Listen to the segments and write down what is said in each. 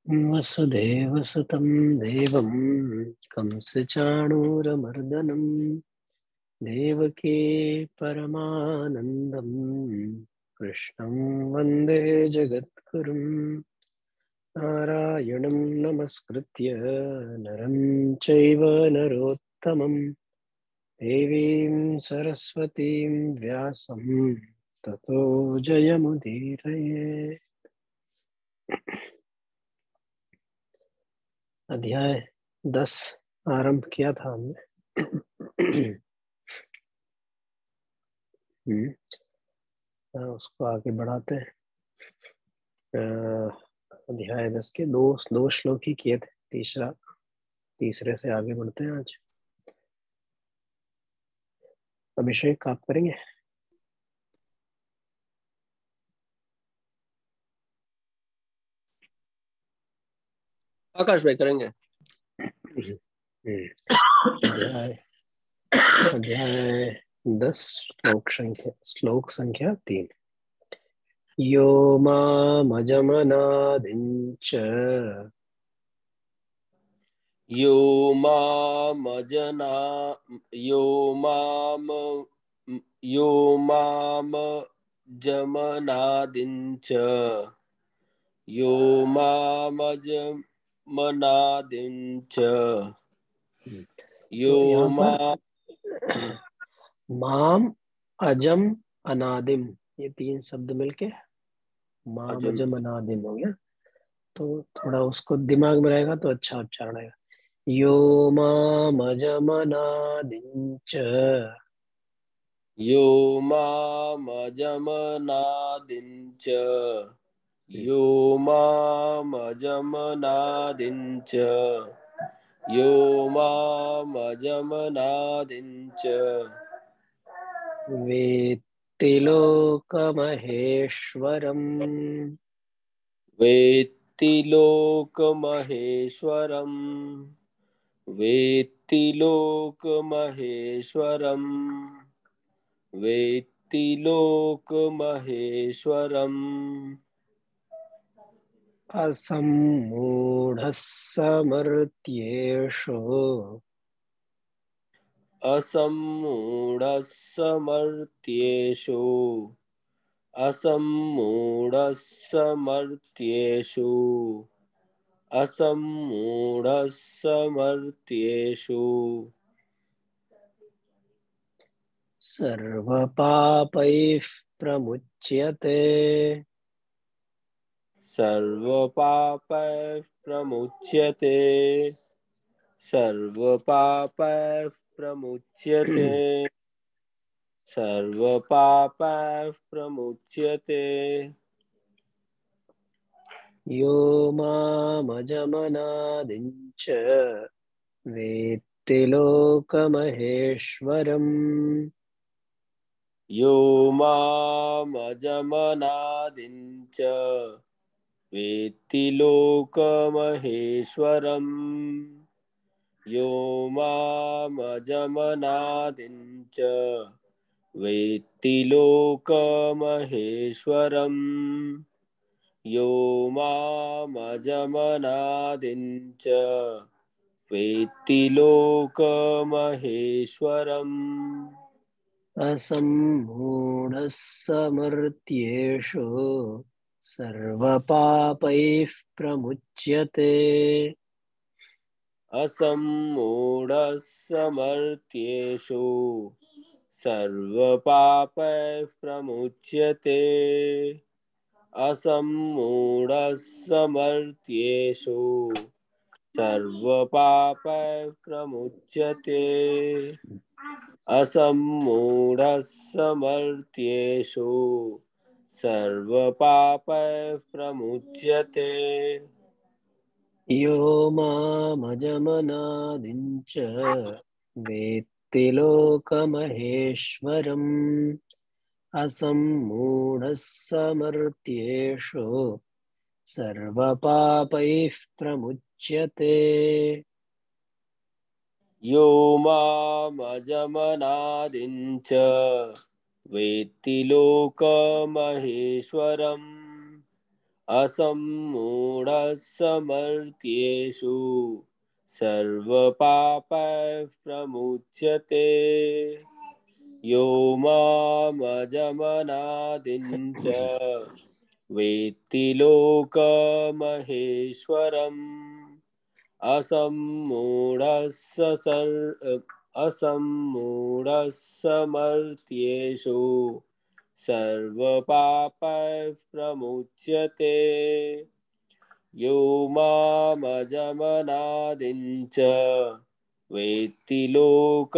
वसुदेवसुतं देवं कंसचाणूरमर्दनं देवकी परमानन्दं कृष्णं वन्दे जगद्गुरुं नारायणं नमस्कृत्य नरं चैव नरोत्तमं देवीं सरस्वतीं व्यासं ततो जयमुदीरये। अध्याय 10 आरंभ किया था हमने। उसको आगे बढ़ाते हैं। अध्याय 10 के दो दो श्लोक ही किए थे, तीसरे से आगे बढ़ते हैं आज। अभिषेक आप करेंगे? आकाश भाई करेंगे। अध्याय अध्याय 10 श्लोक संख्या 3। यो मामजमनादिञ्च यो मामजना यो माम यो माम जमनादिञ्च यो मामजमनादिञ्च यो तो यहाँ मा पर माम अजम अनादिम, ये तीन शब्द मिलके माम अजम अजम अनादिम हो गया। तो थोड़ा उसको दिमाग में रहेगा तो अच्छा उच्चारण आएगा। यो माम अजम अनादिञ्च यो मामजमनादिञ्च यो मामजमनादिञ्च यो मामजमनादिञ्च वेत्ति लोकमहेश्वरम् वेत्ति लोकमहेश्वरम् वेत्ति लोकमहेश्वरम् वेत्ति लोकमहेश्वरम् असम्मूढः समर्थ्येषु असम्मूढः समर्थ्येषु असम्मूढः समर्थ्येषु असम्मूढः समर्थ्येषु सर्वपापैः प्रमुच्यते सर्वपापैः प्रमुच्यते सर्वपापैः प्रमुच्यते सर्वपापैः प्रमुच्यते यो मामजमनादिञ्च वेत्ति लोकमहेश्वरम् यो मामजमनादिञ्च वेत्ति लोकमहेश्वरम् यो मामजमनादिञ्च वेत्ति लोकमहेश्वरम् यो मामजमनादिञ्च वेत्ति लोकमहेश्वरम् असम्मूढः समर्थ्येषु सर्वपापैः प्रमुच्यते असम्मूढः समर्थ्येषु सर्वपापैः प्रमुच्यते असम्मूढः समर्थ्येषु सर्वपापैः प्रमुच्यते असम्मूढः समर्थ्येषु सर्वपापैः प्रमुच्यते यो मामजमनादिञ्च वेत्ति लोकमहेश्वरम् असम्मूढः समर्थ्येषु सर्वपापैः प्रमुच्यते यो मामजमनादिञ्च वेत्ति लोकमहेश्वरम् असम्मूढसमर्थ्येषु सर्वपापैः प्रमुच्यते यो मामजमनादिं च वेत्ति लोकमहेश्वरम् असम्मूढस्समर्थ्येषु सर्वपापैः प्रमुच्यते यो मामजमनादिं च वेत्ति लोकमहेश्वरम्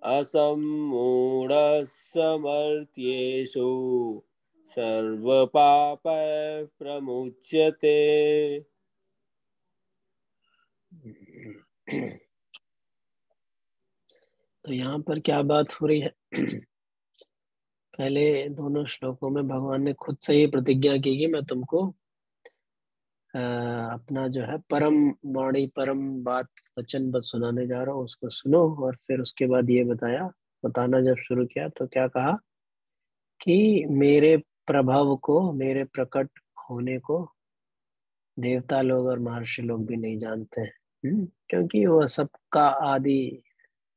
असम्मूढस्समर्थ्येषु सर्वपापैः प्रमुच्यते। तो यहाँ पर क्या बात हो रही है? पहले दोनों श्लोकों में भगवान ने खुद से ही प्रतिज्ञा की कि मैं तुमको अपना जो है परम वाणी परम बात वचन बस सुनाने जा रहा हूँ, उसको सुनो। और फिर उसके बाद ये बताना जब शुरू किया तो क्या कहा कि मेरे प्रभाव को, मेरे प्रकट होने को देवता लोग और महर्षि लोग भी नहीं जानते हैं। क्योंकि वो सबका आदि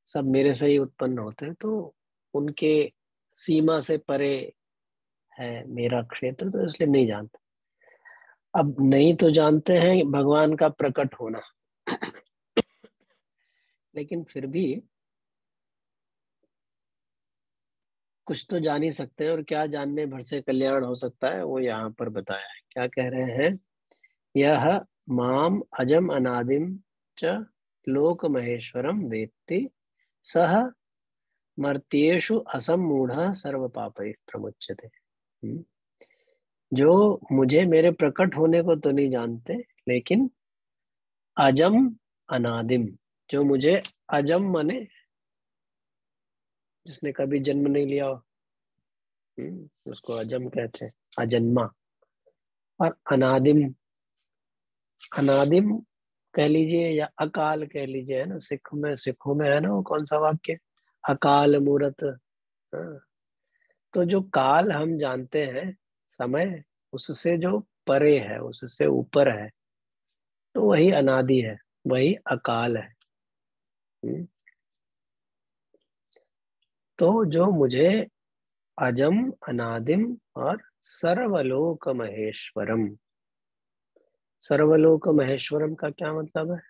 सब मेरे से ही उत्पन्न होते हैं, तो उनके सीमा से परे है मेरा क्षेत्र, तो इसलिए नहीं जानते। अब नहीं तो जानते हैं भगवान का प्रकट होना, लेकिन फिर भी कुछ तो जान ही सकते हैं। और क्या जानने भर से कल्याण हो सकता है वो यहाँ पर बताया है। क्या कह रहे हैं? यह माम अजम अनादिम च लोक महेश्वरम वेत्ति सह मर्त्येषु असमूढ़ सर्व पापैः प्रमुच्यते। जो मुझे मेरे प्रकट होने को तो नहीं जानते, लेकिन अजम अनादिम, जो मुझे अजम माने जिसने कभी जन्म नहीं लिया हो, उसको अजम कहते हैं, अजन्मा। और अनादिम, अनादिम कह लीजिए या अकाल कह लीजिए, है ना। सिखों में है ना वो कौन सा वाक्य, अकाल मूरत। हाँ। तो जो काल हम जानते हैं, समय, उससे जो परे है, उससे ऊपर है, तो वही अनादि है, वही अकाल है। हम्म। तो जो मुझे अजम अनादिम और सर्वलोक महेश्वरम, सर्वलोक महेश्वरम का क्या मतलब है?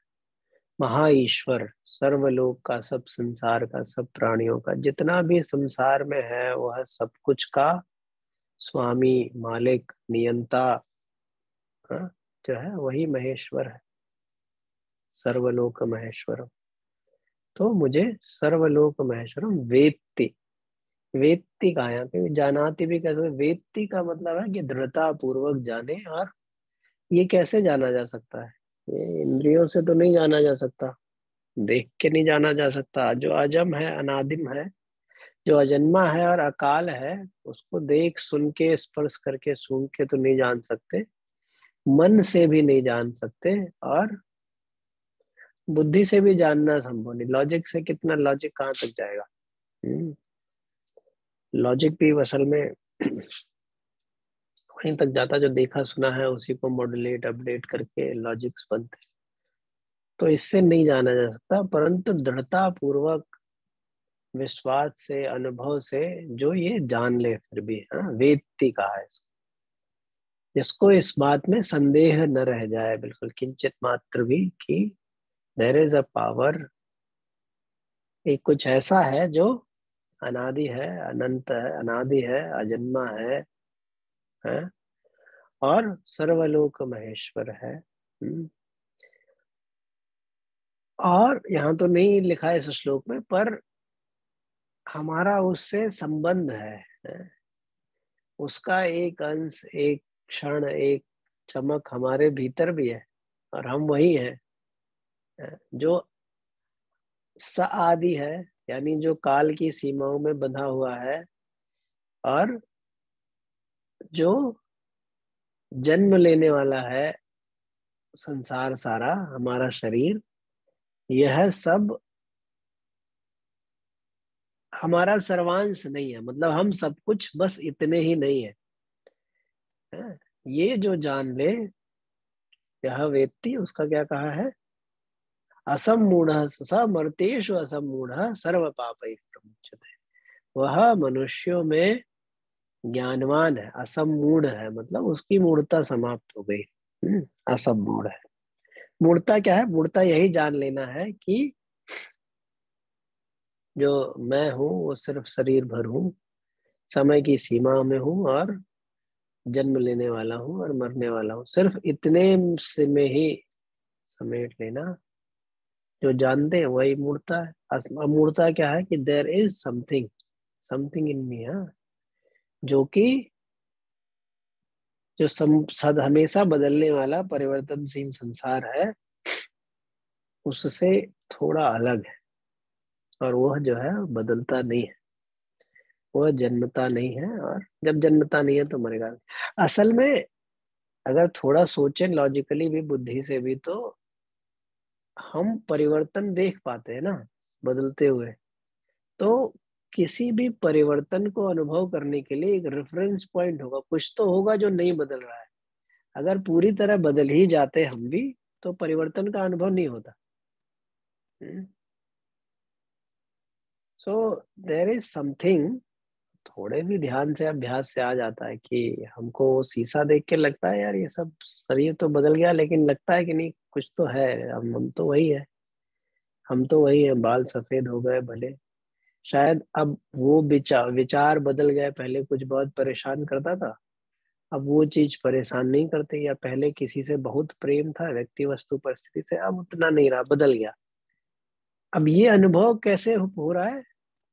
महा ईश्वर, सर्वलोक का, सब संसार का, सब प्राणियों का, जितना भी संसार में है वह सब कुछ का स्वामी, मालिक, नियंता, हाँ, जो है वही महेश्वर है, सर्वलोक महेश्वरम। तो मुझे सर्वलोक महेश्वरम वेत्ति, वेत्ति का यहाँ पे जानाति भी कहते हैं। वेत्ति का मतलब है कि दृढ़ता पूर्वक जाने। और ये कैसे जाना जा सकता है? ये इंद्रियों से तो नहीं जाना जा सकता, देख के नहीं जाना जा सकता। जो अजम है, अनादिम है, जो अजन्मा है और अकाल है, उसको देख सुन के, स्पर्श करके, सूंघ के तो नहीं जान सकते, मन से भी नहीं जान सकते, और बुद्धि से भी जानना संभव नहीं। लॉजिक से कितना, लॉजिक कहाँ तक जाएगा? लॉजिक भी असल में वहीं तक जाता जो देखा सुना है उसी को मॉड्यूलेट अपडेट करके लॉजिक्स बनते। तो इससे नहीं जाना जा सकता, परंतु दृढ़ता पूर्वक, विश्वास से, अनुभव से जो ये जान ले फिर भी, हाँ, वेत्ति कहा है जिसको इस बात में संदेह न रह जाए बिल्कुल किंचित मात्र भी, कि देयर इज अ पावर, एक कुछ ऐसा है जो अनादि है, अनंत है, अनादि है, अजन्मा है और सर्वलोक महेश्वर है। और यहाँ तो नहीं लिखा है इस श्लोक में, पर हमारा उससे संबंध है। उसका एक अंश, एक क्षण, एक चमक हमारे भीतर भी है, और हम वही हैं जो स आदि है, यानी जो काल की सीमाओं में बंधा हुआ है, और जो जन्म लेने वाला है, संसार सारा, हमारा शरीर, यह सब हमारा सर्वांश नहीं है। मतलब हम सब कुछ बस इतने ही नहीं है, है। ये जो जान ले, यह वेत्ति, उसका क्या कहा है, असमूढ़ समर्तेषु असमूढ़ सर्व पापैः प्रमुच्यते। वह मनुष्यों में ज्ञानवान है, असमूढ़ है, मतलब उसकी मूढ़ता समाप्त हो गई। असमूढ़ है। मूढ़ता क्या है? मूढ़ता यही जान लेना है कि जो मैं हूँ वो सिर्फ शरीर भर हूँ, समय की सीमा में हूँ, और जन्म लेने वाला हूँ और मरने वाला हूँ। सिर्फ इतने से में ही समेट लेना, जो जानते हैं वही मूर्ता है। अमूर्ता क्या है कि there is something, something in me, हाँ, जो कि जो सद हमेशा बदलने वाला परिवर्तनशील संसार है, उससे थोड़ा अलग है। और वह जो है बदलता नहीं है, वह जन्मता नहीं है, और जब जन्मता नहीं है तो मरेगा। असल में अगर थोड़ा सोचें लॉजिकली भी, बुद्धि से भी, तो हम परिवर्तन देख पाते हैं ना, बदलते हुए। तो किसी भी परिवर्तन को अनुभव करने के लिए एक रेफरेंस पॉइंट होगा, कुछ तो होगा जो नहीं बदल रहा है। अगर पूरी तरह बदल ही जाते हम भी, तो परिवर्तन का अनुभव नहीं होता। सो देयर इज समथिंग, थोड़े भी ध्यान से अभ्यास से आ जाता है कि हमको शीशा देख के लगता है यार ये सब शरीर तो बदल गया, लेकिन लगता है कि नहीं, कुछ तो है, हम तो वही है, हम तो वही है, बाल सफेद हो गए भले, शायद अब वो विचार बदल गए, पहले कुछ बहुत परेशान करता था, अब वो चीज परेशान नहीं करते, या पहले किसी से बहुत प्रेम था व्यक्ति वस्तु परिस्थिति से, अब उतना नहीं रहा, बदल गया। अब ये अनुभव कैसे हो रहा है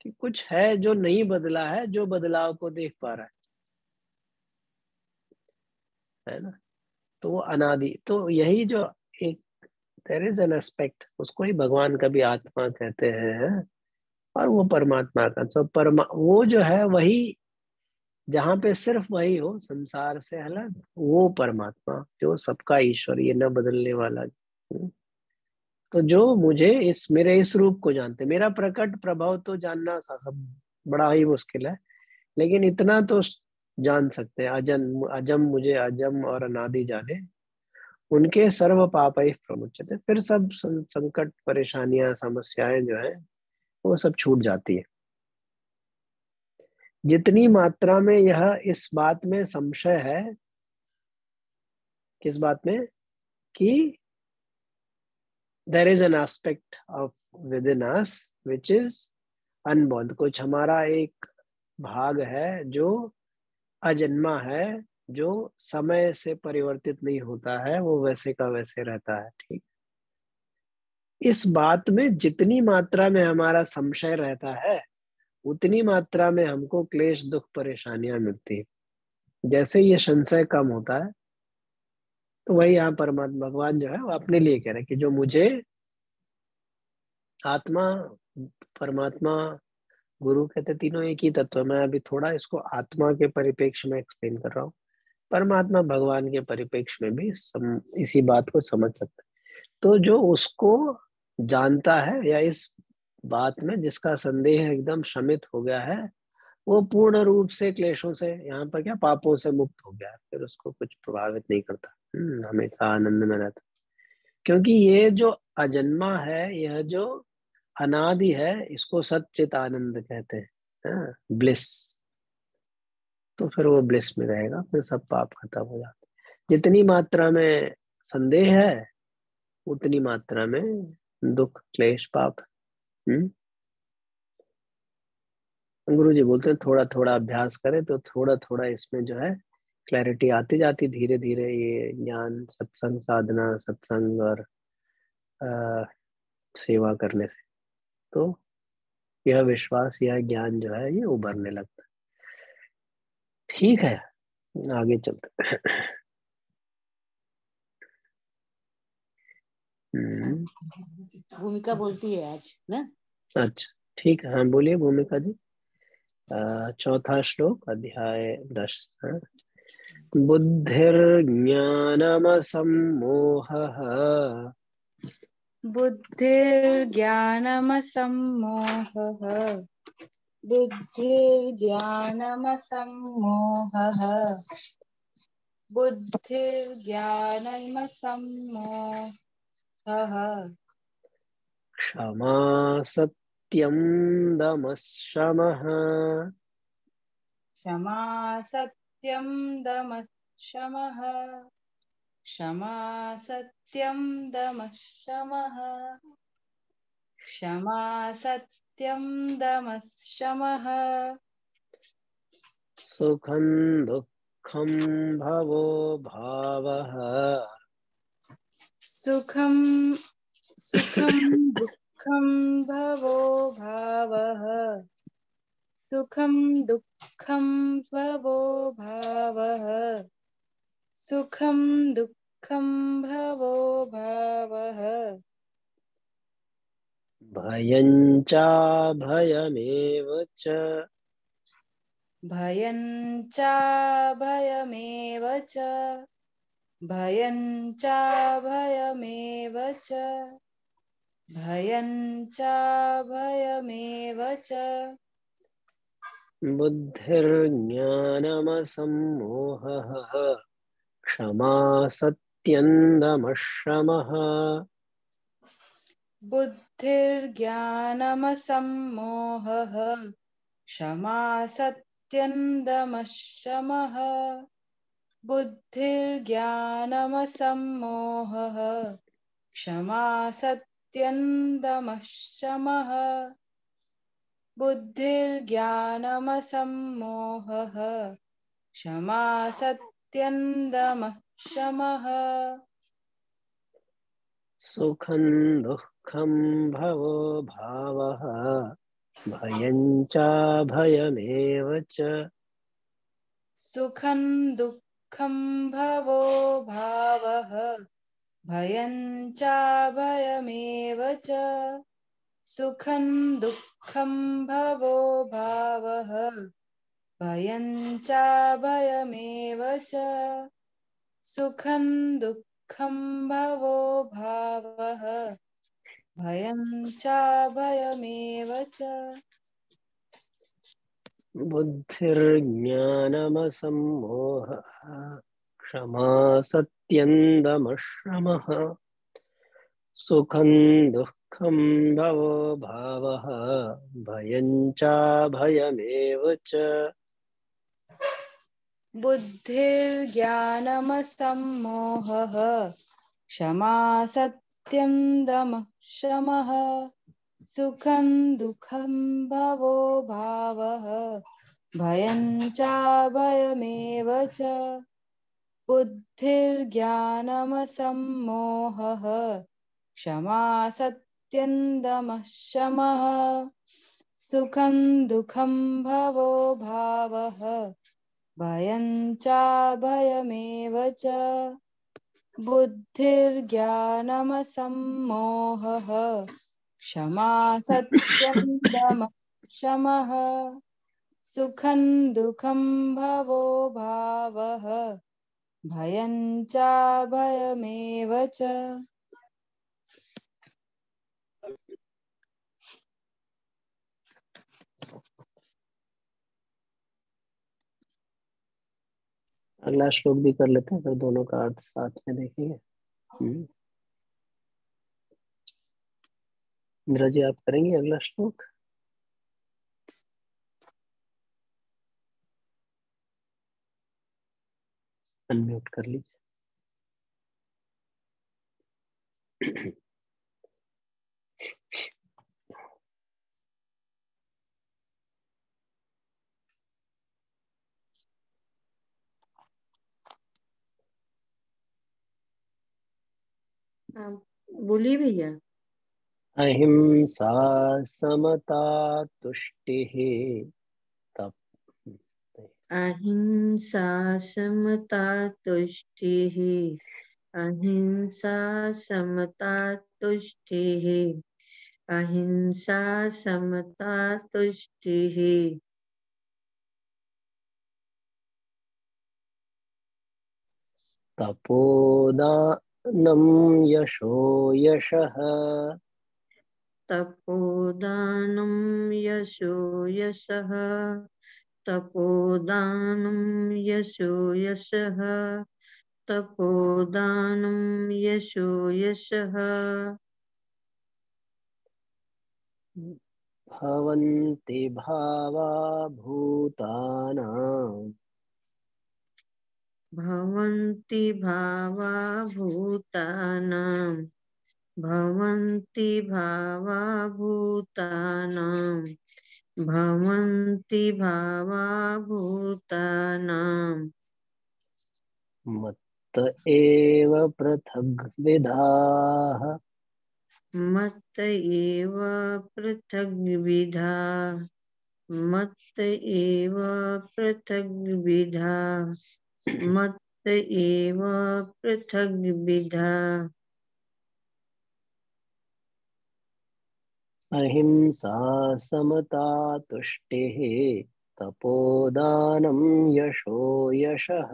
कि कुछ है जो नहीं बदला है, जो बदलाव को देख पा रहा है ना। तो वो अनादि, तो यही जो एक देयर इज एन एस्पेक्ट, उसको ही भगवान का भी आत्मा कहते हैं। और वो परमात्मा का, तो वो जो है वही, जहां पे सिर्फ वही हो संसार से अलग, वो परमात्मा जो सबका ईश्वर, ये न बदलने वाला। तो जो मुझे इस मेरे इस रूप को जानते, मेरा प्रकट प्रभाव तो जानना सब बड़ा ही मुश्किल है, लेकिन इतना तो जान सकते हैं, अजम अजम मुझे अजम और अनादि जाने, उनके सर्व पापै प्रमुच्यते। फिर सब संकट परेशानियां समस्याएं जो है वो सब छूट जाती है। जितनी मात्रा में यह इस बात में संशय है, किस बात में, कि there is an aspect of within us which is unborn, कुछ हमारा एक भाग है जो अजन्मा है, जो समय से परिवर्तित नहीं होता है, वो वैसे का वैसे रहता है। ठीक, इस बात में जितनी मात्रा में हमारा संशय रहता है, उतनी मात्रा में हमको क्लेश दुख परेशानियां मिलती है। जैसे ये संशय कम होता है, तो वही यहाँ परमात्मा भगवान जो है वो अपने लिए कह रहे हैं कि जो मुझे आत्मा, परमात्मा, गुरु कहते तीनों एक ही तत्व है। मैं अभी थोड़ा इसको आत्मा के परिप्रेक्ष्य में एक्सप्लेन कर रहा हूँ, परमात्मा भगवान के परिप्रेक्ष्य में भी इसी बात को समझ सकते हैं। तो जो उसको जानता है, या इस बात में जिसका संदेह एकदम शमित हो गया है, वो पूर्ण रूप से क्लेशों से, यहाँ पर क्या, पापों से मुक्त हो गया है, फिर उसको कुछ प्रभावित नहीं करता, हमेशा आनंद में रहता। क्योंकि ये जो अजन्मा है, यह जो अनादि है, इसको सच्चित आनंद कहते हैं, ब्लिस। तो फिर वो ब्लिस में रहेगा, फिर सब पाप खत्म हो जाते। जितनी मात्रा में संदेह है, उतनी मात्रा में दुख क्लेश पाप। गुरु जी बोलते हैं थोड़ा थोड़ा अभ्यास करें तो थोड़ा थोड़ा इसमें जो है क्लैरिटी आती जाती, धीरे धीरे ये ज्ञान सत्संग साधना, सत्संग और आ, सेवा करने से, तो यह विश्वास, यह ज्ञान जो है ये उभरने लगता है। ठीक है, आगे चलते हैं। भूमिका बोलती है आज ना। अच्छा, ठीक है, हाँ बोलिए भूमिका जी। चौथा श्लोक, अध्याय 10। बुद्धिर्ज्ञानमसम्मोहः बुद्धिर्ज्ञानमसम्मोहः बुद्धिर्ज्ञानमसम्मोहः बुद्धिर्ज्ञानमसम्मोहः क्षमा सत्यं दमः शमः। क्षमा सत्यं दमः शमः क्षमा सत्यं दमः शमः क्षमा सत्यं दमः शमः सुखं दुःखं भवो भावः। सुखं सुखं दुःखं भवो भावः सुखं दुःखं भवो भावः सुखं दुःखं भवो भावः भयं च भयमेव च। भयं च भयमेव च भयं च भयमेव च भयं च भयमेव च बुद्धिर्ज्ञानमसम्मोहः क्षमा सत्यं दमः शमः। बुद्धिर्ज्ञानमसम्मोहः क्षमा सत्यं दमः शमः बुद्धिर्ज्ञानमसम्मोहः क्षमा सत्यं दमः शमः बुद्धिर्ज्ञानमसम्मोहः क्षमा सत्यं दमः शमः सुखं दुःखं भवो भावः। भयं च भयमेव च। सुखं दुःखं भवो भावः भयं च भयमेव च सुखं दुःखं भवो भावः भयं च भयमेव च सुखं दुःखं भवो भावः भयं च भयमेव च बुद्धिर्ज्ञानमसम्मोहः क्षमा सत्यं दमः शमः। सुखं दुःखं भवो भावः भयं च भयमेव च। बुद्धिर्ज्ञानमसम्मोहः क्षमा सत्यं दमः शमः सुखं दुःखं भवो भावः भयं च भयमेव च बुद्धिर्ज्ञानमसम्मोहः क्षमा सत्यं दमः शमः सुखं दुःखं भवो भावः भयं च भयमेव च बुद्धिर्ज्ञानमसम्मोहः क्षमा सत्यं दमः शमः सुखं दुःखं भवो भावः भयं च भयमेव च अगला श्लोक भी कर लेते हैं, फिर दोनों का अर्थ साथ में देखेंगे। इंदिरा जी, आप करेंगे अगला श्लोक? अनम्यूट कर लीजिए। बोलिए भैया। अहिंसा समता तुष्टिः तप अहिंसा समता तुष्टिः अहिंसा समता तुष्टिः अहिंसा समता तुष्टिः तपोदानं यशो यशः तपोदानं यशो यशः तपोदानं यशो यशः तपोदानं यशो यशः भवन्ति भावा भूतानां भवन्ति भावा भूतानां भवन्ति भावा भूतानां भवन्ति भावा भूतानां मत्त एव पृथग्विधाः मत्त एव पृथग्विधा मत्त एव पृथग्विधा मत्त एव पृथग्विधा अहिंसा समता तुष्टिः तपोदानं यशो यशः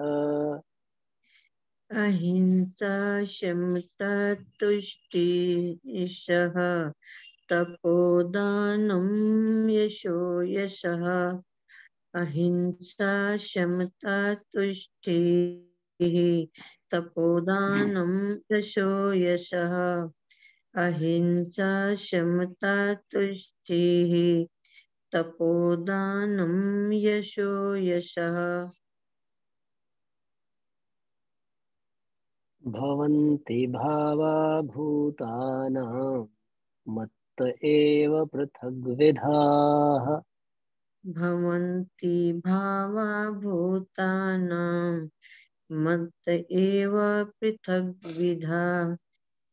अहिंसा शमता तुष्टिः तपोदानं यशो यशः अहिंसा शमता तुष्टिः तपोदानं यशो यशः अहिंसा शमता तुष्टिः तपोदानं यशो यशः भवन्ति भावा भूतानां मत्त एव पृथग्विधाः भवन्ति भावा भूतानां मत्त एव पृथग्विधा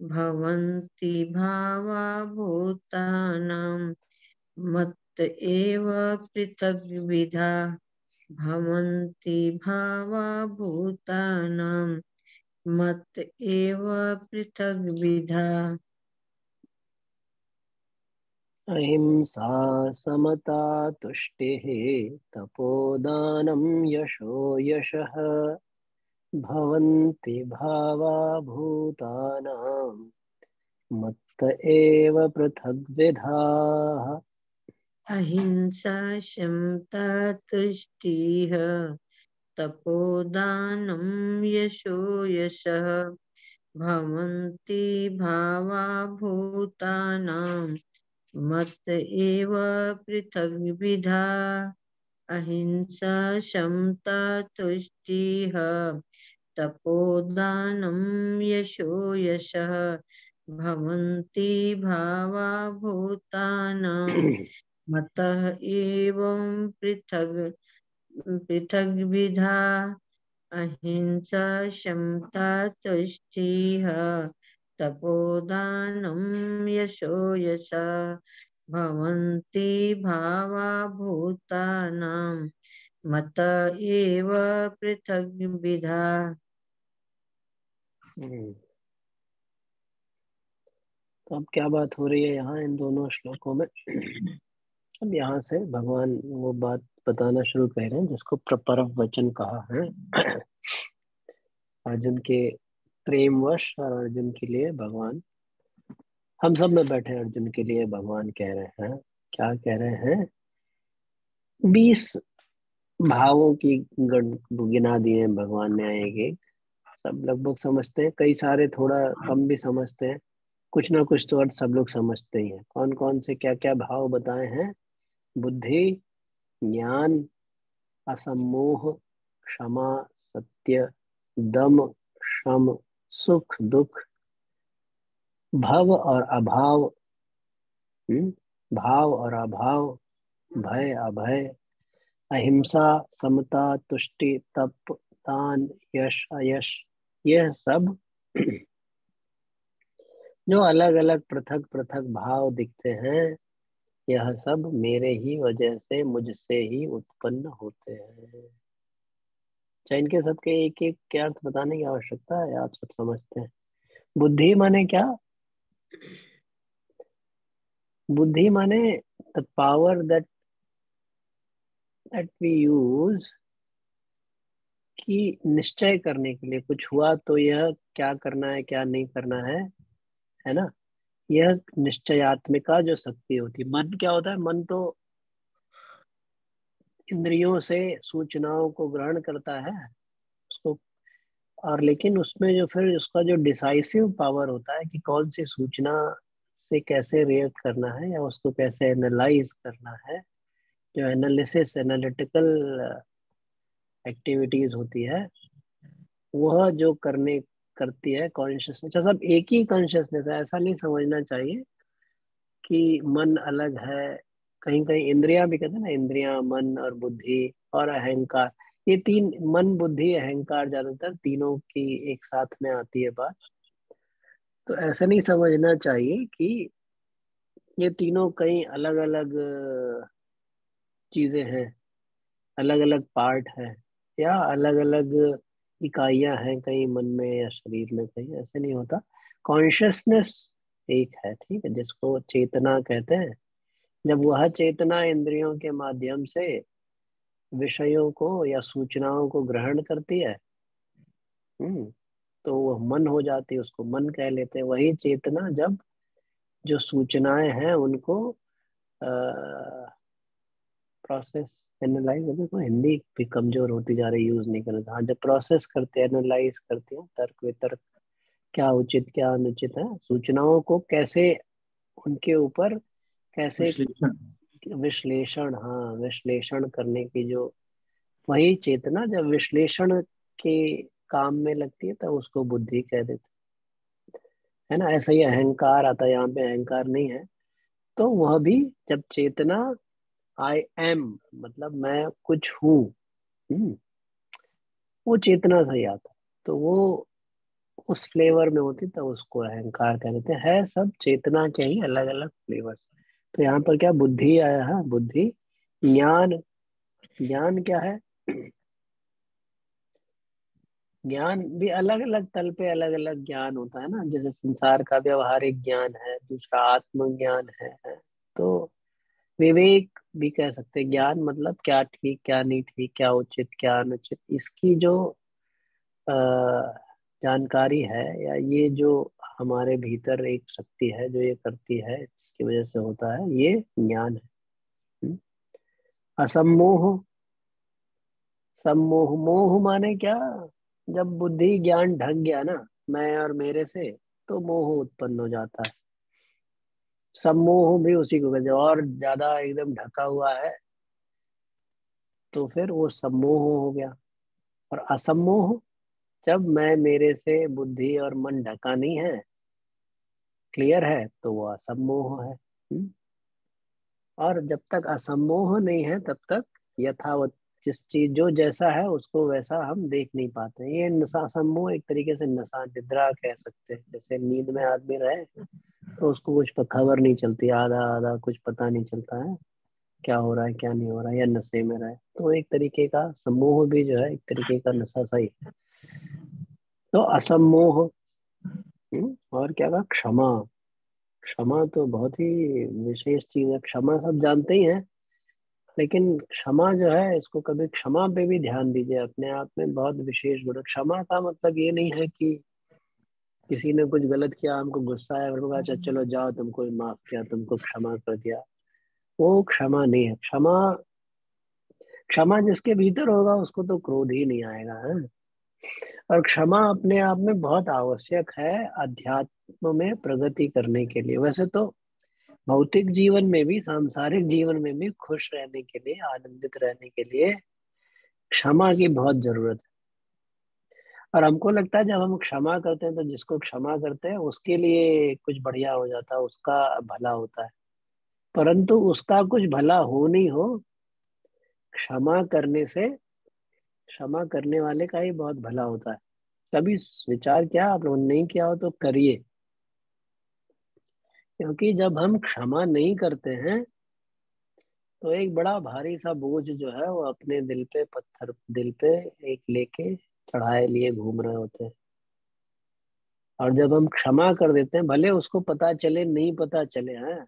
भवन्ति भावा भूतानां मत्त एव पृथग्विधा भवन्ति भावा भूतानां मत्त एव पृथग्विधा अहिंसा समता तुष्टिः तपोदानं यशो यशः भवन्ति भावा भूतानां मत्त एव पृथग्विधाः अहिंसा शमता तुष्टिः तपोदानं यशो यशः भवन्ति भावा भूतानां मत्त एव पृथग्विधा अहिंसा शमता तुष्टिः तपोदानं यशो यशः भवन्ति भावा भूतानां मतः एवं पृथग्विधा अहिंसा शमता तुष्टिः तपोदानं यशो यशः भवन्ति भावा भूतानां मत एव पृथग्विधा। तो अब क्या बात हो रही है यहाँ इन दोनों श्लोकों में। अब यहाँ से भगवान वो बात बताना शुरू कर रहे हैं जिसको प्रपरव वचन कहा है। अर्जुन के प्रेमवश और अर्जुन के लिए भगवान, हम सब में बैठे अर्जुन के लिए भगवान कह रहे हैं, क्या कह रहे हैं, 20 भावों की गिना दिए हैं भगवान ने एक एक। सब लगभग समझते हैं, कई सारे थोड़ा कम भी समझते हैं, कुछ ना कुछ तो अर्थ सब लोग समझते ही हैं। कौन कौन से क्या क्या भाव बताए हैं? बुद्धि, ज्ञान, असम्मोह, क्षमा, सत्य, दम, शम, सुख, दुख, भव और अभाव, भाव और अभाव, भय, अभय, अहिंसा, समता, तुष्टि, तप, दान, यश, अयश, यह सब जो अलग अलग पृथक पृथक भाव दिखते हैं, यह सब मेरे ही वजह से, मुझसे ही उत्पन्न होते हैं। चाहे इनके सबके एक एक के अर्थ बताने की आवश्यकता है, आप सब समझते हैं। बुद्धि माने क्या? बुद्धि माने the power that we use कि निश्चय करने के लिए, कुछ हुआ तो यह क्या करना है क्या नहीं करना है ना। यह निश्चयात्मिका जो शक्ति होती है। मन क्या होता है? मन तो इंद्रियों से सूचनाओं को ग्रहण करता है, उसको और लेकिन उसमें जो फिर उसका जो डिसाइसिव पावर होता है कि कौन सी सूचना से कैसे रिएक्ट करना है या उसको कैसे एनालाइज करना है, जो एनालिसिस एनालिटिकल एक्टिविटीज होती है, वह जो करती है कॉन्शियसनेस। सब एक ही कॉन्शियसनेस है, ऐसा नहीं समझना चाहिए कि मन अलग है। कहीं कहीं इंद्रियां भी कहते हैं ना, इंद्रियां, मन और बुद्धि और अहंकार, ये तीन, मन बुद्धि अहंकार, ज्यादातर तीनों की एक साथ में आती है बात। तो ऐसा नहीं समझना चाहिए कि ये तीनों कई अलग अलग चीजें हैं, अलग अलग पार्ट है, या अलग अलग इकाइयां हैं कहीं मन में या शरीर में, कहीं ऐसे नहीं होता। कॉन्शियसनेस एक है, ठीक है, जिसको चेतना कहते हैं। जब वह चेतना इंद्रियों के माध्यम से विषयों को या सूचनाओं को ग्रहण करती है, तो वह मन हो जाती है, उसको मन कह लेते हैं। वही चेतना जब जो सूचनाएं हैं उनको प्रोसेस, एनालाइज, अभी तो हिंदी भी कमजोर होती जा रही, यूज नहीं करते। हाँ, जब प्रोसेस करते हैं, एनालाइज करते हैं, तर्क वितर्क, क्या उचित क्या अनुचित है, सूचनाओं को कैसे, उनके ऊपर कैसे विश्लेषण। विश्लेषण, हाँ, विश्लेषण करने की जो, वही चेतना जब विश्लेषण के काम में लगती है तब उसको बुद्धि कह देते है ना। ऐसा ही अहंकार आता है, यहाँ पे अहंकार नहीं है। तो वह भी जब चेतना आई एम, मतलब मैं कुछ हूँ, वो चेतना से ही आता है, तो वो उस फ्लेवर में होती, तो उसको अहंकार कह देते हैं। है सब चेतना के ही अलग अलग फ्लेवर्स। तो यहाँ पर क्या बुद्धि आया है, बुद्धि, ज्ञान, ज्ञान क्या है, ज्ञान भी अलग अलग तल पे अलग अलग ज्ञान होता है ना। जैसे संसार का व्यवहारिक ज्ञान है, दूसरा आत्मज्ञान है। तो विवेक भी कह सकते हैं, ज्ञान मतलब क्या ठीक क्या नहीं ठीक, क्या उचित क्या अनुचित, इसकी जो अ, जानकारी है, या ये जो हमारे भीतर एक शक्ति है जो ये करती है, जिसकी वजह से होता है, ये ज्ञान है। हम्म? असम्मोह, सम्मोह, मोह माने क्या, जब बुद्धि ज्ञान ढक गया ना मैं और मेरे से, तो मोह उत्पन्न हो जाता है। सम्मोह भी उसी को कहते हैं, और ज्यादा एकदम ढका हुआ है तो फिर वो सम्मोह हो गया। और असम्मोह, जब मैं मेरे से बुद्धि और मन ढका नहीं है, क्लियर है, तो वो असम्मोह है। और जब तक असम्मोह नहीं है तब तक यथावत, जिस चीज जो जैसा है उसको वैसा हम देख नहीं पाते। ये नशा, सम्मोह एक तरीके से नशा, निद्रा कह सकते हैं। जैसे नींद में आदमी रहे तो उसको कुछ खबर नहीं चलती, आधा आधा कुछ पता नहीं चलता है क्या हो रहा है क्या नहीं हो रहा है, या नशे में रहे, तो एक तरीके का सम्मोह भी जो है एक तरीके का नशा सा ही है। तो असम्मोह। और क्या कहा, क्षमा, क्षमा तो बहुत ही विशेष चीज है। क्षमा सब जानते ही हैं, लेकिन क्षमा जो है, इसको कभी क्षमा पे भी ध्यान दीजिए, अपने आप में बहुत विशेष गुण है। क्षमा का मतलब ये नहीं है कि किसी ने कुछ गलत किया, हमको गुस्सा आया, हमको कहा अच्छा चलो जाओ, तुमको माफ किया, तुमको क्षमा कर दिया, वो क्षमा नहीं है। क्षमा, क्षमा जिसके भीतर होगा उसको तो क्रोध ही नहीं आएगा, है। और क्षमा अपने आप में बहुत आवश्यक है अध्यात्म में प्रगति करने के लिए। वैसे तो भौतिक जीवन में भी, सांसारिक जीवन में भी खुश रहने के लिए, आनंदित रहने के लिए क्षमा की बहुत जरूरत है। और हमको लगता है जब हम क्षमा करते हैं तो जिसको क्षमा करते हैं उसके लिए कुछ बढ़िया हो जाता है, उसका भला होता है। परंतु उसका कुछ भला हो नहीं हो, क्षमा करने से, क्षमा करने वाले का ही बहुत भला होता है। कभी विचार किया आप लोगों ने, नहीं किया हो तो करिए। क्योंकि जब हम क्षमा नहीं करते हैं तो एक बड़ा भारी सा बोझ जो है वो अपने दिल पे, पत्थर दिल पे एक लेके चढ़ाए लिए घूम रहे होते हैं। और जब हम क्षमा कर देते हैं, भले उसको पता चले नहीं पता चले, हैं,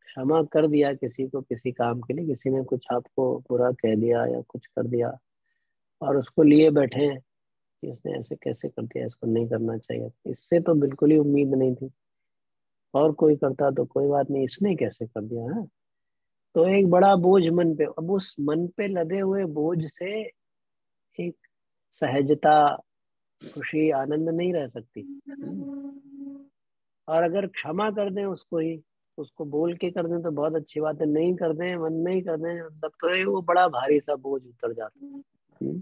क्षमा कर दिया किसी को किसी काम के लिए, किसी ने कुछ आपको बुरा कह दिया या कुछ कर दिया, और उसको लिए बैठे हैं कि इसने ऐसे कैसे कर दिया, इसको नहीं करना चाहिए, इससे तो बिल्कुल ही उम्मीद नहीं थी, और कोई करता तो कोई बात नहीं, इसने कैसे कर दिया है। तो एक बड़ा बोझ मन पे, अब उस मन पे लदे हुए बोझ से एक सहजता, खुशी आनंद नहीं रह सकती। और अगर क्षमा कर दें उसको ही, उसको बोल के कर दें तो बहुत अच्छी बात है, नहीं कर दें, मन में ही कर दें, तब तो वो बड़ा भारी सा बोझ उतर जाता है।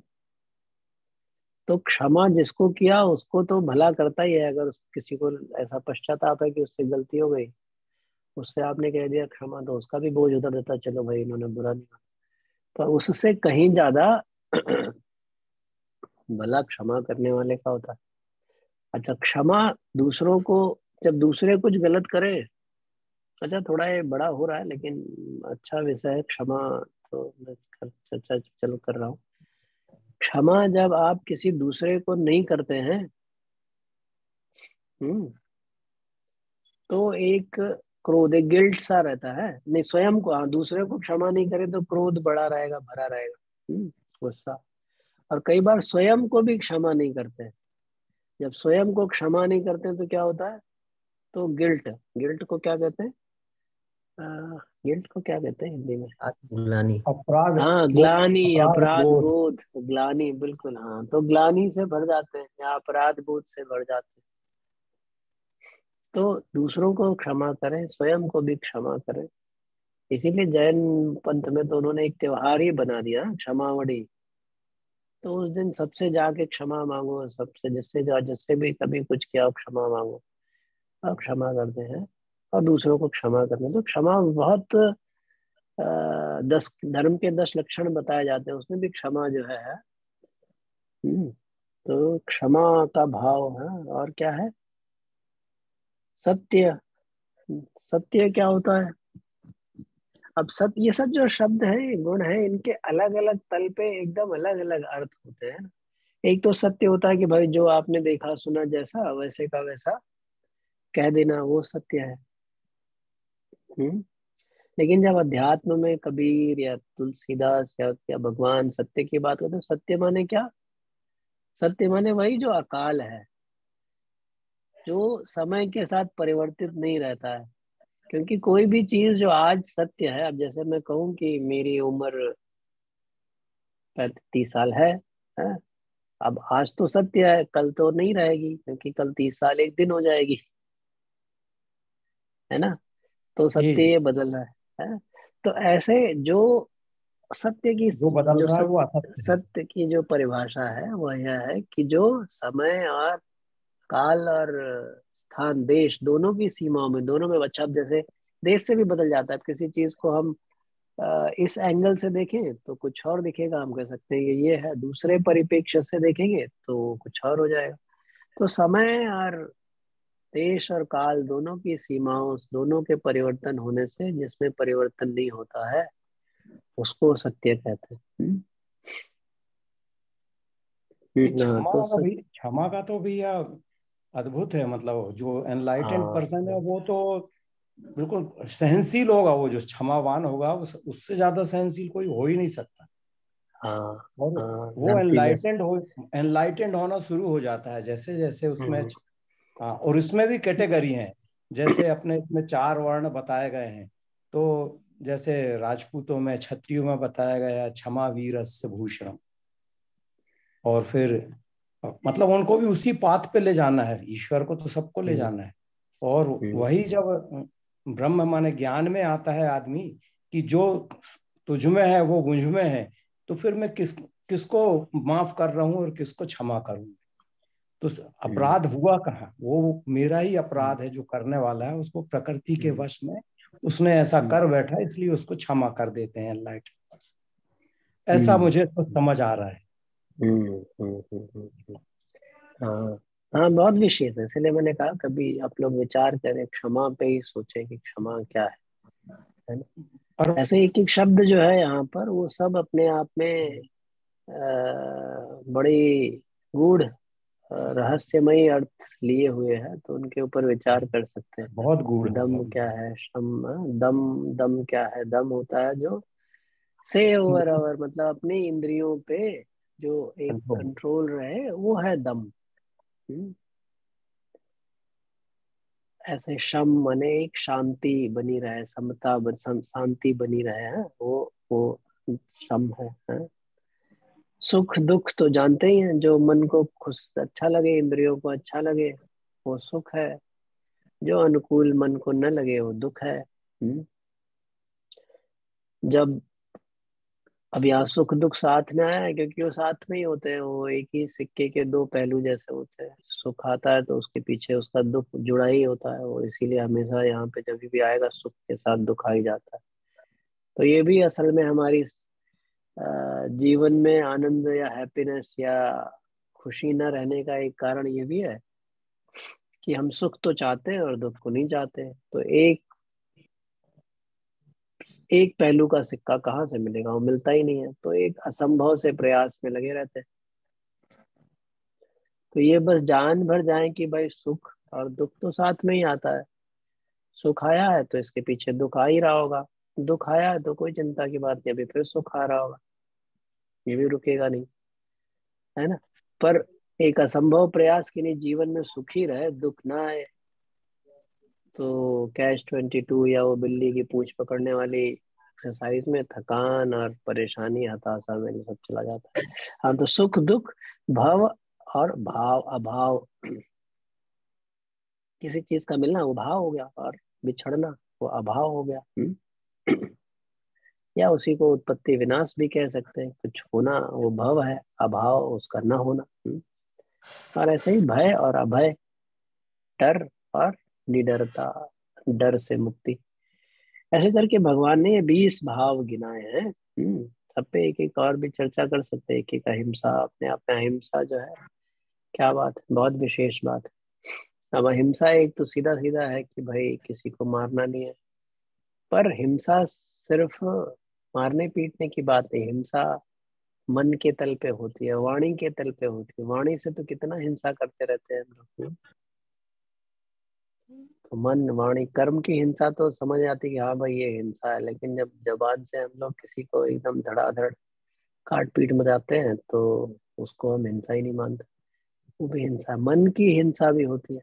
तो क्षमा जिसको किया उसको तो भला करता ही है। अगर किसी को ऐसा पश्चाताप है कि उससे गलती हो गई, उससे आपने कह दिया क्षमा, तो उसका भी बोझ उतर देता, चलो भाई इन्होंने बुरा नहीं कहा। पर उससे कहीं ज्यादा भला क्षमा करने वाले का होता है। अच्छा, क्षमा दूसरों को, जब दूसरे कुछ गलत करे, अच्छा थोड़ा ये बड़ा हो रहा है लेकिन अच्छा विषय है क्षमा, तो मैं चर्चा चलो कर रहा हूँ। क्षमा जब आप किसी दूसरे को नहीं करते हैं, हम्म, तो एक क्रोध, एक गिल्ट सा रहता है, नहीं स्वयं को, हाँ दूसरे को क्षमा नहीं करे तो क्रोध बड़ा रहेगा, भरा रहेगा, गुस्सा। और कई बार स्वयं को भी क्षमा नहीं करते। जब स्वयं को क्षमा नहीं करते तो क्या होता है, तो गिल्ट, गिल्ट को क्या कहते हैं, गिल्ट को क्या कहते हैं हिंदी में, ग्लानि, अपराध हाँ बोध, ग्लानी, अपराध अपराध बोध। बोध, ग्लानी, बिल्कुल हाँ। तो ग्लानी से भर जाते हैं या अपराध बोध से भर जाते हैं। तो दूसरों को क्षमा करें, स्वयं को भी क्षमा करें। इसीलिए जैन पंथ में तो उन्होंने एक त्योहार ही बना दिया, क्षमावड़ी। तो उस दिन सबसे जाके क्षमा मांगो, सबसे जिससे भी कभी कुछ किया हो क्षमा मांगो, आप क्षमा करते हैं और दूसरों को क्षमा करते हैं। तो क्षमा बहुत 10 धर्म के 10 लक्षण बताए जाते हैं, उसमें भी क्षमा जो है। तो क्षमा का भाव है। और क्या है, सत्य। सत्य क्या होता है, अब सत्य, ये सब जो शब्द है, गुण है, इनके अलग अलग तल पे एकदम अलग अलग अर्थ होते हैं। एक तो सत्य होता है कि भाई जो आपने देखा सुना जैसा वैसे का वैसा कह देना, वो सत्य है। हम्म लेकिन जब अध्यात्म में कबीर या तुलसीदास या भगवान सत्य की बात करते हैं, सत्य माने क्या, सत्य माने वही जो अकाल है, जो समय के साथ परिवर्तित नहीं रहता है। क्योंकि कोई भी चीज जो आज सत्य है, अब जैसे मैं कहूँ कि मेरी उम्र 35 साल है? अब आज तो सत्य है, कल तो नहीं रहेगी, क्योंकि कल 30 साल एक दिन हो जाएगी, है ना। तो जी सत्य जी, ये बदल रहा है? तो ऐसे जो सत्य की, जो बदल जो रहा है वो असत्य है। सत्य की जो परिभाषा है वह यह है कि जो समय और काल और स्थान, देश, दोनों की सीमाओं में, दोनों में, अच्छा अब जैसे देश से भी बदल जाता है। किसी चीज को हम इस एंगल से देखें तो कुछ और दिखेगा, हम कह सकते हैं ये है, दूसरे परिप्रेक्ष्य से देखेंगे तो कुछ और हो जाएगा। तो समय और देश और काल दोनों की सीमाओं, दोनों के परिवर्तन होने से जिसमें परिवर्तन नहीं होता है उसको सत्य कहते हैं। ये हाँ, क्षमा तो का भी, क्षमा का तो भी यह अद्भुत है। मतलब जो एनलाइटेंड हाँ पर्सन है वो तो बिल्कुल सहनशील होगा, वो जो क्षमावान होगा उससे ज्यादा सहनशील कोई हो ही नहीं सकता। हाँ और हाँ, वो धरती में। एनलाइटेंड होना शुरू हो जाता है जैसे जैसे उसमें। हम्म हाँ, और इसमें भी कैटेगरी हैं। जैसे अपने इसमें 4 वर्ण बताए गए हैं। तो जैसे राजपूतों में, क्षत्रियों में बताया गया क्षमा वीरस्य भूषणम। और फिर मतलब उनको भी उसी पाथ पे ले जाना है, ईश्वर को तो सबको ले हम्म जाना है। और हम्म वही जब ब्रह्म माने ज्ञान में आता है आदमी कि जो तुझ में है वो मुझ में है, तो फिर मैं किसको माफ कर रहा हूँ और किसको क्षमा करूँ। तो हम्म अपराध हुआ कहाँ, वो मेरा ही हम्म अपराध है जो करने वाला है, उसको प्रकृति के हम्म वश में उसने ऐसा हम्म कर बैठा है, इसलिए उसको क्षमा कर देते हैं लाइट। ऐसा हम्म मुझे तो समझ आ रहा है। हम्म हम्म हम्म, हम्म, हम्म। हाँ हाँ, बहुत विशेष है, इसलिए मैंने कहा कभी आप लोग विचार करें, क्षमा पे ही सोचें कि क्षमा क्या है ना। और ऐसे एक एक शब्द जो है यहाँ पर, वो सब अपने आप में बड़ी गूढ़ रहस्यमयी अर्थ लिए हुए हैं, तो उनके ऊपर विचार कर सकते हैं। बहुत गूढ़ है, दम बहुत क्या है, दम, दम क्या है, दम होता है जो से ओवर ओवर, मतलब अपनी इंद्रियों पे जो एक कंट्रोल। कंट्रोल रहे, वो है दम। हम्म, ऐसे शम माने एक शांति बनी रहे, समता शांति बनी रहे, हैं वो शम है, हैं? सुख दुख तो जानते ही हैं, जो मन को खुश अच्छा लगे, इंद्रियों को अच्छा लगे, वो सुख है। जो अनुकूल मन को न लगे, वो दुख है। जब अब यहाँ सुख दुख साथ में आया है, क्योंकि वो साथ में ही होते हैं, वो एक ही सिक्के के दो पहलू जैसे होते हैं। सुख आता है तो उसके पीछे उसका दुख जुड़ा ही होता है, वो इसीलिए हमेशा यहाँ पे जब भी आएगा सुख के साथ दुख आ ही जाता है। तो ये भी असल में हमारी जीवन में आनंद या हैप्पीनेस या खुशी न रहने का एक कारण ये भी है कि हम सुख तो चाहते हैं और दुख को नहीं चाहते। तो एक एक पहलू का सिक्का कहाँ से मिलेगा, वो मिलता ही नहीं है, तो एक असंभव से प्रयास में लगे रहते हैं। तो ये बस जान भर जाए कि भाई सुख और दुख तो साथ में ही आता है। सुख आया है तो इसके पीछे दुख आ ही रहा होगा, दुख आया है तो कोई चिंता की बात नहीं, अभी फिर सुख आ रहा होगा, ये भी रुकेगा नहीं, है ना। पर एक असंभव प्रयास के लिए जीवन में सुखी रहे, दुख ना आए, तो कैच 22 या वो बिल्ली की पूंछ पकड़ने वाली एक्सरसाइज में थकान और परेशानी हताशा में सब चला जाता है। हाँ, तो सुख दुख भव और भाव अभाव, किसी चीज का मिलना वो भाव हो गया, और बिछड़ना वो अभाव हो गया। या उसी को उत्पत्ति विनाश भी कह सकते हैं। कुछ होना वो भव है, अभाव उसका न होना। और ऐसे ही भय और अभय, डर और निडरता, डर से मुक्ति, ऐसे करके भगवान ने ये 20 भाव गिनाए हैं। सब पे एक एक और भी चर्चा कर सकते हैं। एक एक अहिंसा, अपने आप में अहिंसा जो है क्या बात है, बहुत विशेष बात है। अब अहिंसा एक तो सीधा सीधा है कि भाई किसी को मारना नहीं है, पर हिंसा सिर्फ मारने पीटने की बात नहीं। हिंसा मन के तल पे होती है, वाणी के तल पे होती है। वाणी से तो कितना हिंसा करते रहते हैं हम लोग। तो मन वाणी कर्म की हिंसा तो समझ आती कि हाँ भाई ये हिंसा है, लेकिन जब जबान से हम लोग किसी को एकदम धड़ाधड़ काट पीट मचाते हैं तो उसको हम हिंसा ही नहीं मानते, वो भी हिंसा। मन की हिंसा भी होती है?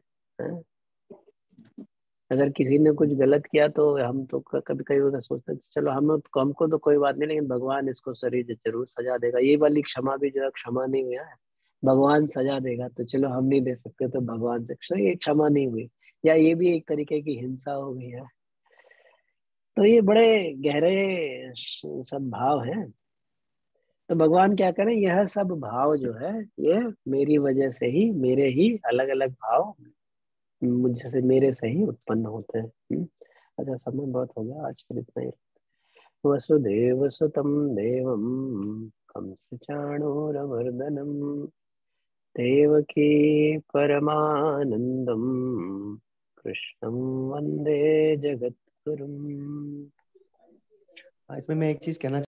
अगर किसी ने कुछ गलत किया तो हम तो कभी कभी होता सोचते हैं चलो हमको तो कोई बात नहीं, लेकिन भगवान इसको शरीर जरूर सजा देगा। ये वाली क्षमा भी जो है क्षमा नहीं हुआ है, भगवान सजा देगा, तो चलो हम नहीं दे सकते तो भगवान से ये क्षमा नहीं हुई, या ये भी एक तरीके की हिंसा हो गई है। तो ये बड़े गहरे सब भाव हैं। तो भगवान क्या करें, यह सब भाव जो है ये मेरी वजह से ही, मेरे ही अलग अलग भाव मुझसे, मेरे से ही उत्पन्न होते हैं। अच्छा, समय बहुत हो गया आज, फिर इतना ही। वसुदेव सुतं देवं कंसचाणूरमर्दनम् देवकी परमानंदम कृष्णं वंदे जगद्गुरुम्। इसमें मैं एक चीज कहना